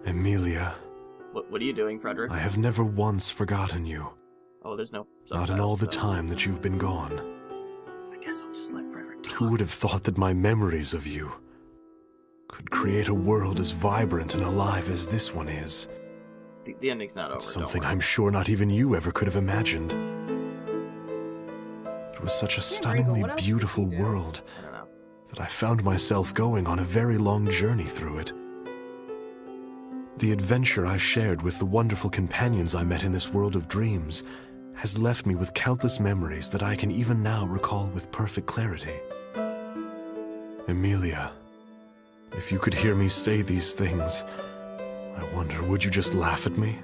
Emilia. What are you doing, Frederick? I have never once forgotten you. Oh, there's no Not in all the time that you've been gone. I guess I'll just let Frederick talk. Who would have thought that my memories of you could create a world as vibrant and alive as this one is? The ending's not over. It's something I'm sure not even you ever could have imagined. It was such a stunningly beautiful world that I found myself going on a very long journey through it. The adventure I shared with the wonderful companions I met in this world of dreams has left me with countless memories that I can even now recall with perfect clarity. Emilia, if you could hear me say these things, I wonder, would you just laugh at me?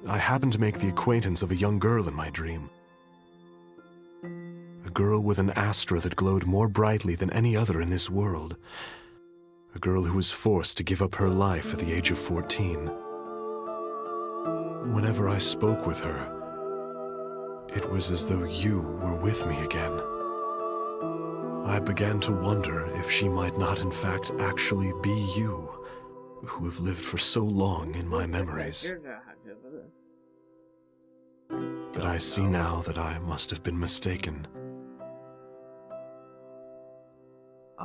I happened to make the acquaintance of a young girl in my dream. A girl with an astra that glowed more brightly than any other in this world. A girl who was forced to give up her life at the age of 14. Whenever I spoke with her, it was as though you were with me again. I began to wonder if she might not in fact actually be you, who have lived for so long in my memories. But I see now that I must have been mistaken.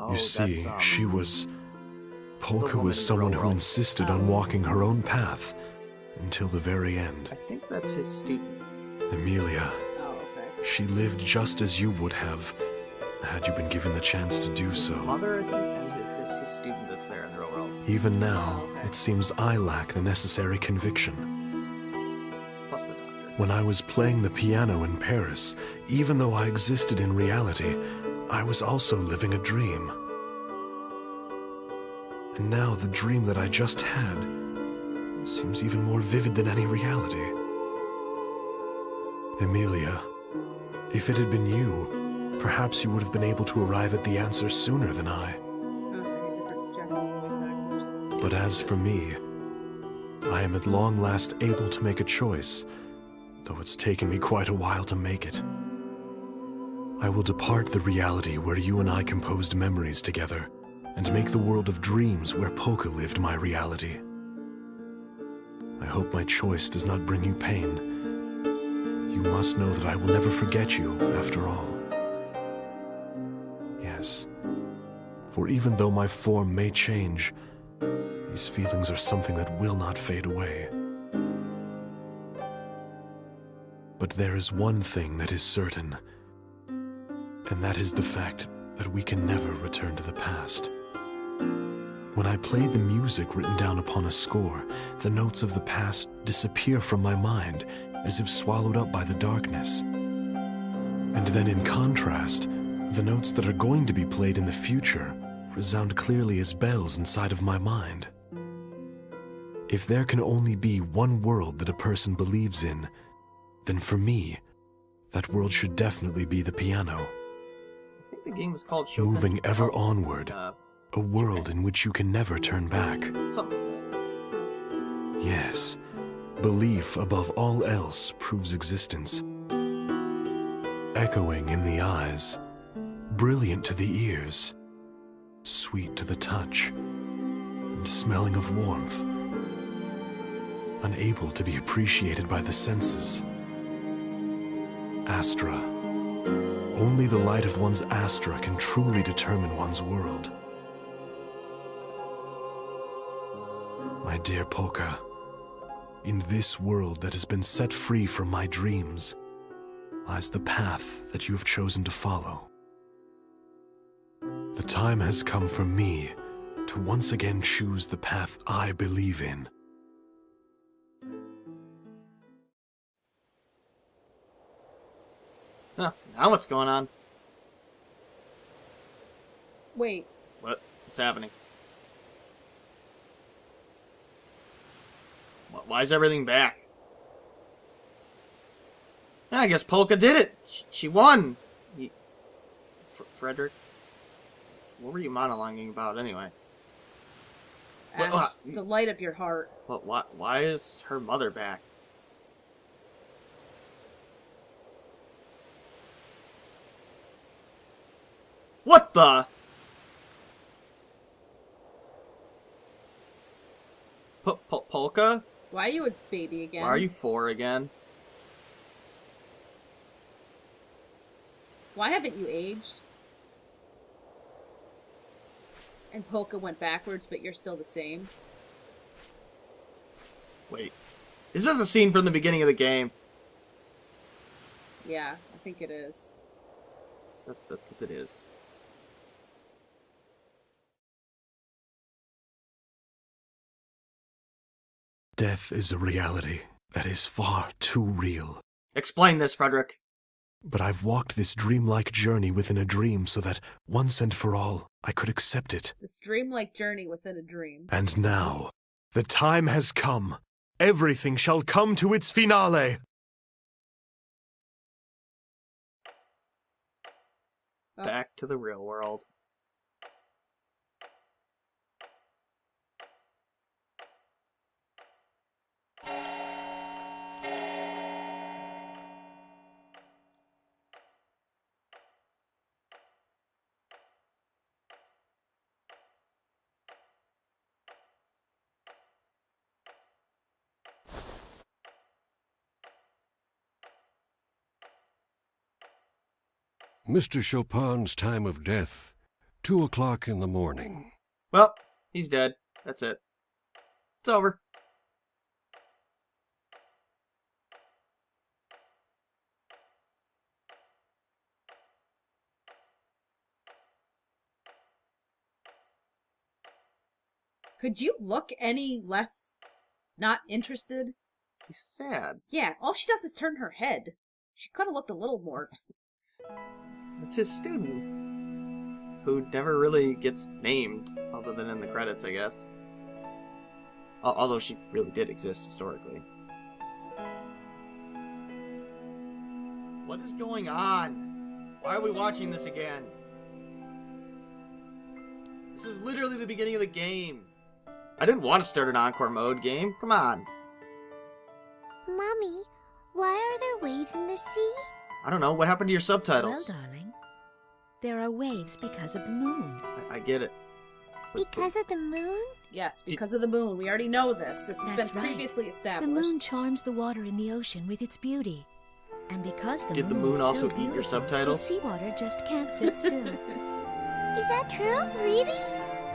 You see, she was... Polka was someone who insisted on walking her own path until the very end. I think that's his student. Emilia. Oh, okay. She lived just as you would have, had you been given the chance to do so. Mother, I think, and his student that's there in the real world. Even now, it seems I lack the necessary conviction. Plus the doctor. When I was playing the piano in Paris, even though I existed in reality, I was also living a dream. And now the dream that I just had seems even more vivid than any reality. Emilia, if it had been you, perhaps you would have been able to arrive at the answer sooner than I. Okay, different Japanese voice actors. But as for me, I am at long last able to make a choice, though it's taken me quite a while to make it. I will depart the reality where you and I composed memories together, and make the world of dreams where Polka lived my reality. I hope my choice does not bring you pain. You must know that I will never forget you, after all. Yes, for even though my form may change, these feelings are something that will not fade away. But there is one thing that is certain, and that is the fact that we can never return to the past. When I play the music written down upon a score, the notes of the past disappear from my mind as if swallowed up by the darkness. And then in contrast, the notes that are going to be played in the future resound clearly as bells inside of my mind. If there can only be one world that a person believes in, then for me, that world should definitely be the piano. I think the game was called Chopin. Moving ever onward, a world in which you can never turn back. Something like that. Yes, belief above all else proves existence. Echoing in the eyes, brilliant to the ears, sweet to the touch, and smelling of warmth. Unable to be appreciated by the senses. Astra. Only the light of one's astra can truly determine one's world. My dear Polka, in this world that has been set free from my dreams, lies the path that you have chosen to follow. The time has come for me to once again choose the path I believe in. Huh, now what's going on? Wait. What's happening? Why is everything back? I guess Polka did it. She won. Frederick, what were you monologuing about anyway? The light of your heart. Why is her mother back? What the? Polka? Why are you a baby again? Why are you 4 again? Why haven't you aged? And Polka went backwards, but you're still the same. Wait. Is this a scene from the beginning of the game? Yeah, I think it is. That's because it is. Death is a reality that is far too real. Explain this, Frederick. But I've walked this dreamlike journey within a dream so that, once and for all, I could accept it. This dreamlike journey within a dream. And now, the time has come. Everything shall come to its finale. Oh. Back to the real world. Mr. Chopin's time of death, 2 o'clock in the morning. Well, he's dead. That's it. It's over. Could you look any less not interested? He's sad. Yeah, all she does is turn her head. She could have looked a little more. It's his student, who never really gets named, other than in the credits, I guess. Although she really did exist historically. What is going on? Why are we watching this again? This is literally the beginning of the game. I didn't want to start an encore mode game. Come on. Mommy, why are there waves in the sea? I don't know. What happened to your Well, subtitles? darling, there are waves because of the moon. I get it. But- Because of the moon? Yes, because of the moon. We already know this. This has That's been right. previously The established. moon charms the water in the ocean with its beauty. And because the Did the moon moon is also so eat your beautiful, subtitles? the seawater just can't sit still. Is that true? Really?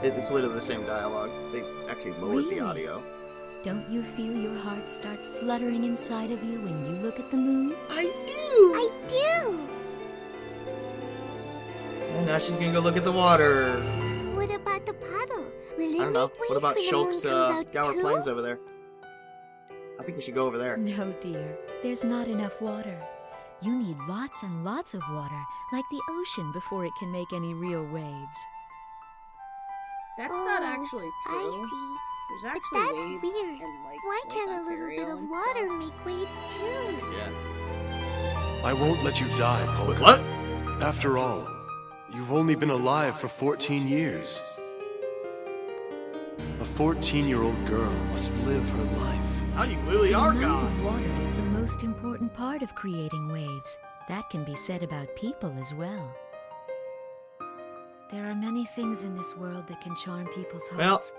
It's literally the same dialogue. They actually lowered Really? the audio. Don't you feel your heart start fluttering inside of you when you look at the moon? I do! I do! And now she's gonna go look at the water. What about the puddle? Will it I don't know. make waves What about when the moon Shulk's comes out Gower too? Plains over there? I think we should go over there. No, dear. There's not enough water. You need lots and lots of water, like the ocean, before it can make any real waves. That's not actually true. I see. There's But actually that's waves weird. in like Why Lake can't a little Ontario bit of and water stuff. make waves too? Yes. I won't let you die, Polka. What? After all, you've only been alive for 14 years. A 14-year-old girl must live her life. How you really The are amount gone. of water is the most important part of creating waves. That can be said about people as well. There are many things in this world that can charm people's Well, hearts.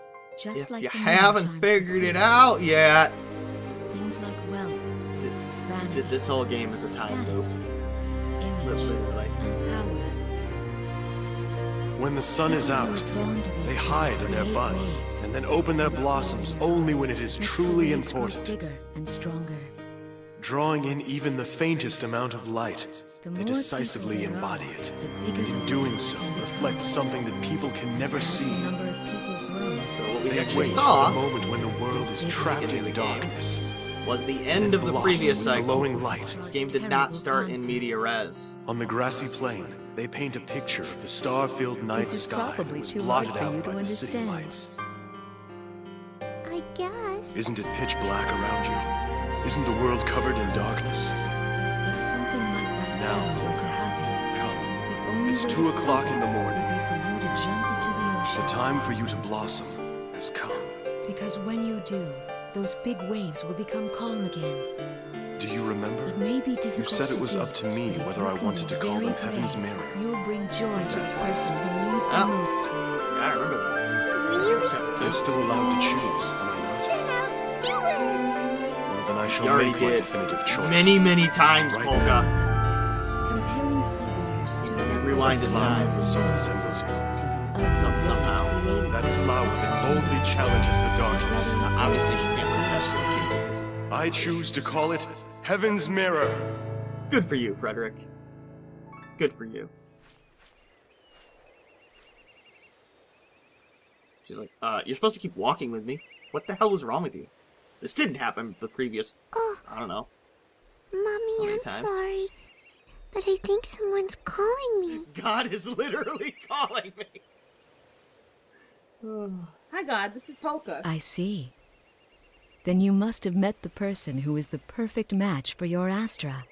just If like you the moon haven't charms the figured it sea. out yet, Things like wealth, Did- vanity, this whole game is a time loop. status, image, Literally. and power. When the sun is Some out, who are drawn to these they things hide in their create buds waves. and then open their blossoms only when it is Makes the truly waves grow important. bigger and stronger. Drawing in even the faintest amount of light, The they more decisively people there embody are, it. the And bigger in the doing wave so, can become. reflect something that people can never As see. the number of people grows, So what we They actually wait saw for the moment when the world is trapped Beginning in of the game. darkness. was the and end it of the blossoms previous with cycle. glowing light. This game did not start in media res. On the grassy plain, they paint a picture of the star-filled night This is sky that probably was too hard blotted for out you by to the city understand. lights. I guess. Isn't it pitch black around you? Isn't the world covered in darkness? If something like that Now, ever were to happen, Come, the only it's way 2 to o'clock stop in the it morning. would be for you to jump into the ocean. The time for you to blossom has come. Because when you do, those big waves will become calm again. Do you remember? It may be difficult You said it was do, up to me but if whether you I can wanted be to call very them heaven's brave, mirror. You'll bring joy to the Death person who means the Ah. most to you. Yeah, I remember that. Really? I'm still allowed to choose, am I not? Then shall You already make my did. definitive choice. Many times, Right Polka. Comparing seawaters to the Rewind in time. The sun resembles you. to the ugly waves Somehow. created That by the flower effects that of boldly humans. challenges the darkness. Obviously, she can't really best look too. I choose to call it Heaven's Mirror. Good for you, Frederick. Good for you. She's like, you're supposed to keep walking with me. What the hell was wrong with you? This didn't happen the previous, I don't know. Mommy, I'm times? sorry, but I think someone's calling me. God is literally calling me. Hi, God. This is Polka. I see. Then you must have met the person who is the perfect match for your Astra.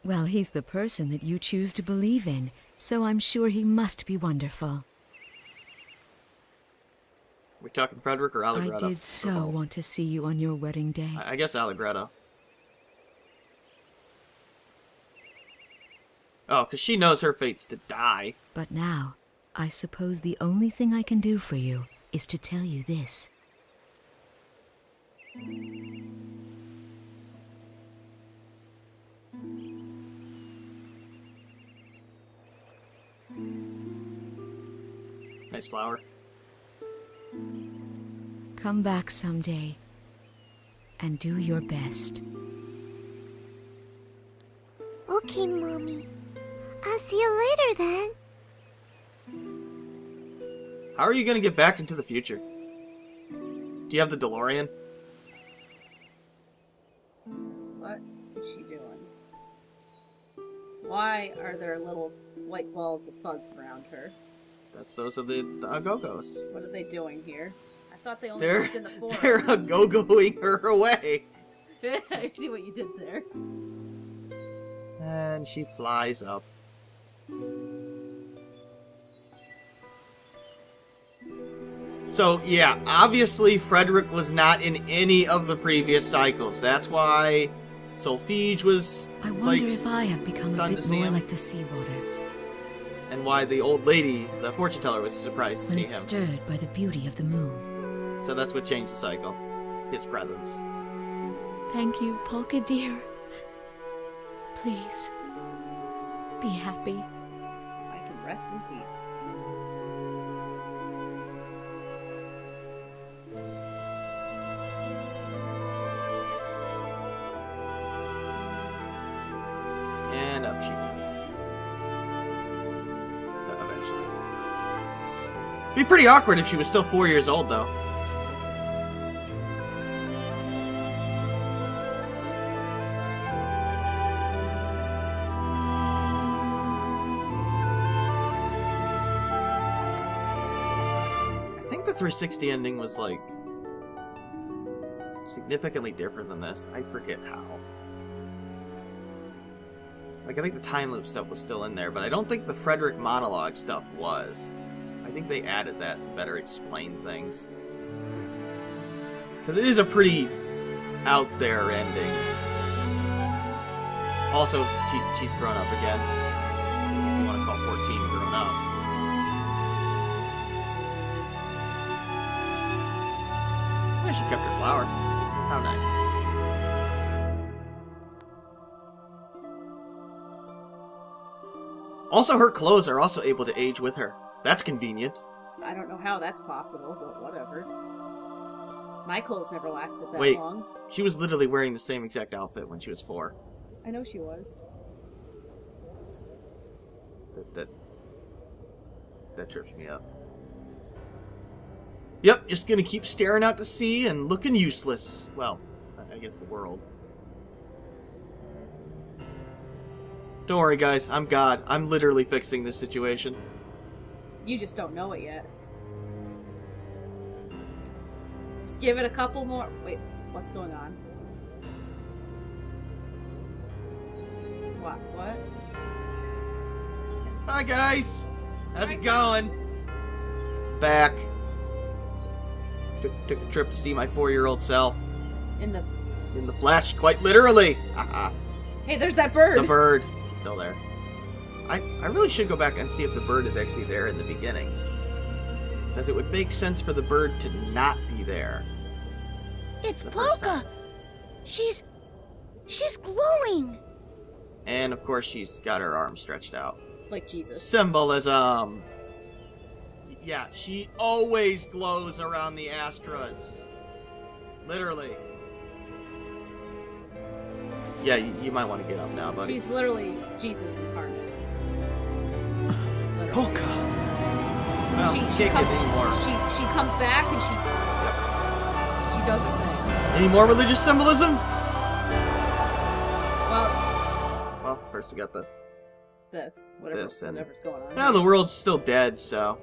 Well, he's the person that you choose to believe in, so I'm sure he must be wonderful. We're talking Frederick or Allegretto? I did so want to see you on your wedding day. I guess Allegretto. Oh, because she knows her fate's to die. But now, I suppose the only thing I can do for you is to tell you this. Nice flower. Come back someday and do your best. Okay, Mommy. I'll see you later then. How are you going to get back into the future? Do you have the DeLorean? What is she doing? Why are there little white balls of fuzz around her? Those are the Go-Go's. What are they doing here? I thought they only They're, lived in the forest. they're Go-Going her away. I see what you did there. And she flies up. So, yeah, obviously Frederick was not in any of the previous cycles. That's why Solfege was, I wonder like, if I have become a stunned bit to see more him. like the seawater, And why the old lady, the fortune teller, was surprised to when see it's him. stirred by the beauty of the moon. So that's what changed the cycle. His presence. Thank you, Polka dear. Please, be happy. I can rest in peace. And up she goes. Eventually. Be pretty awkward if she was still 4 years old, though. I think the 360 ending was, like, significantly different than this. I forget how. Like, I think the time loop stuff was still in there, but I don't think the Frederick monologue stuff was. I think they added that to better explain things. Because it is a pretty out there ending. Also, she's grown up again. If you want to call 14 grown up. Yeah, she kept her flower. How nice. Also, her clothes are also able to age with her. That's convenient. I don't know how that's possible, but whatever. My clothes never lasted that Wait. long. She was literally wearing the same exact outfit when she was 4. I know she was. That trips me up. Yep, just gonna keep staring out to sea and looking useless. Well, I guess the world. Don't worry, guys. I'm God. I'm literally fixing this situation. You just don't know it yet. Just give it a couple more. Wait, what's going on? What? Hi, guys. How's it going? Back. Took a trip to see my 4-year-old self. In In the flesh, quite literally. Haha. Hey, there's that bird. The bird. It's still there. I really should go back and see if the bird is actually there in the beginning. Because it would make sense for the bird to not be there. It's the first Polka. time. She's glowing. And of course she's got her arms stretched out. Like Jesus. Symbolism. Yeah, she always glows around the Astras. Literally. Yeah, you might want to get up now, buddy. She's literally Jesus incarnate. Literally. Polka! Well, She can't get any more. She comes back and she does her thing. Any more religious symbolism? Well, First we got the... whatever's going on. Now the world's still dead, so...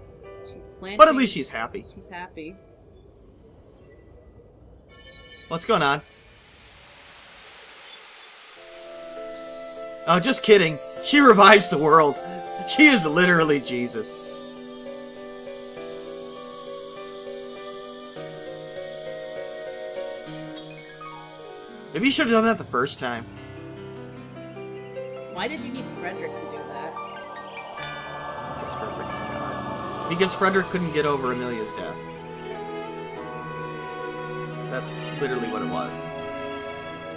She's planting. But at least she's happy. She's happy. What's going on? Oh, just kidding. She revives the world. She is literally Jesus. Maybe you should have done that the first time. Why did you need Frederick to do that? Because Frederick is God. Because Frederick couldn't get over Amelia's death. That's literally what it was.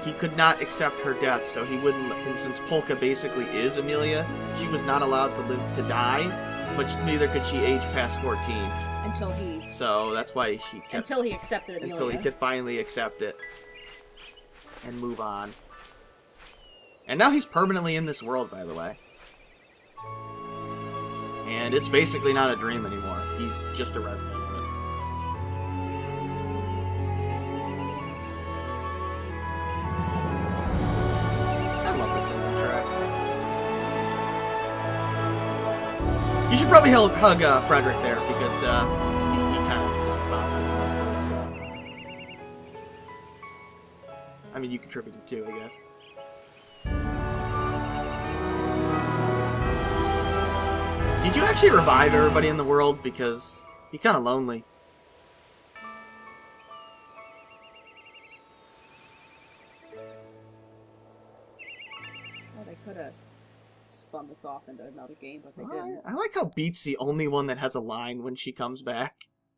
He could not accept her death, so he wouldn't. And since Polka basically is Amelia, she was not allowed to die, but neither could she age past 14. Until he. So that's why she kept, Until he accepted Amelia. until he could finally accept it and move on. And now he's permanently in this world, by the way. And it's basically not a dream anymore. He's just a resident of it. I love this ending track. You should probably hug Frederick there, because he kind of is responsible for most of this. So. I mean, you contributed too, I guess. Did you actually revive everybody in the world? Because you're kind of lonely. Well, they could have spun this off into another game, but they didn't. I like how Beat's the only one that has a line when she comes back.